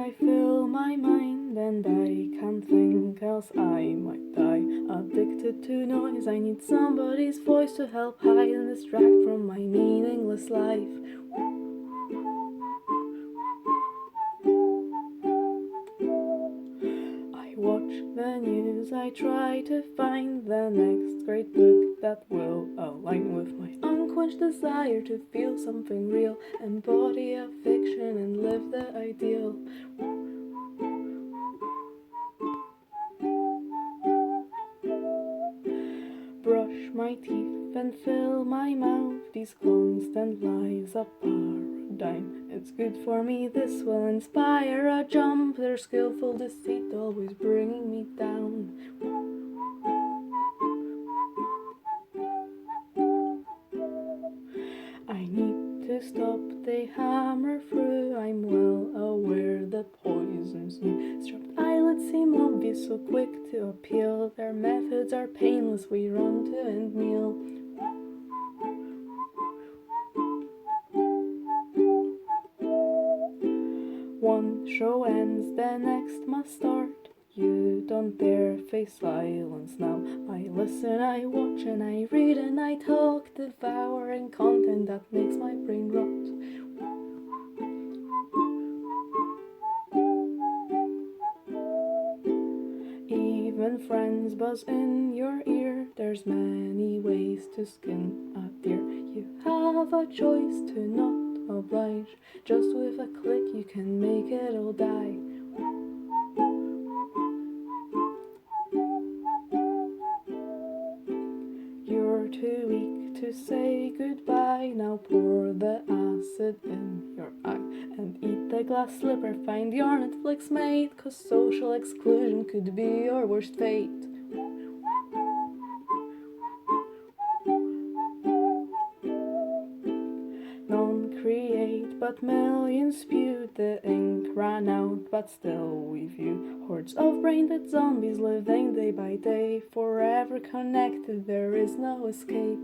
I fill my mind and I can't think, else I might die. Addicted to noise, I need somebody's voice to help hide and distract from my meaningless life. I watch the news, I try to find the next great book that will align with my unquenched desire to feel something real, embody a fiction and live the ideal. Brush my teeth and fill my mouth, these constant lies a paradigm. It's good for me, this will inspire a jump. Their skillful deceit always bringing me down. I need to stop, they hammer through. I'm well aware the poison's new. Strapped eyelids seem obvious, so quick to appeal. Their methods are painless, we run to and kneel. One show ends, the next must start. You don't dare face silence now. I listen, I watch, and I read, and I talk, devouring content that makes my brain rot. Even friends buzz in your ear. There's many ways to skin a deer. You have a choice to not oblige. Just with a click you can make it all die. You're too weak to say goodbye. Now pour the acid in your eye and eat the glass slipper. Find your Netflix mate, 'cause social exclusion could be your worst fate. None create, but millions spew. The ink ran out, but still we view hordes of brain-dead zombies living day by day, forever connected, there is no escape.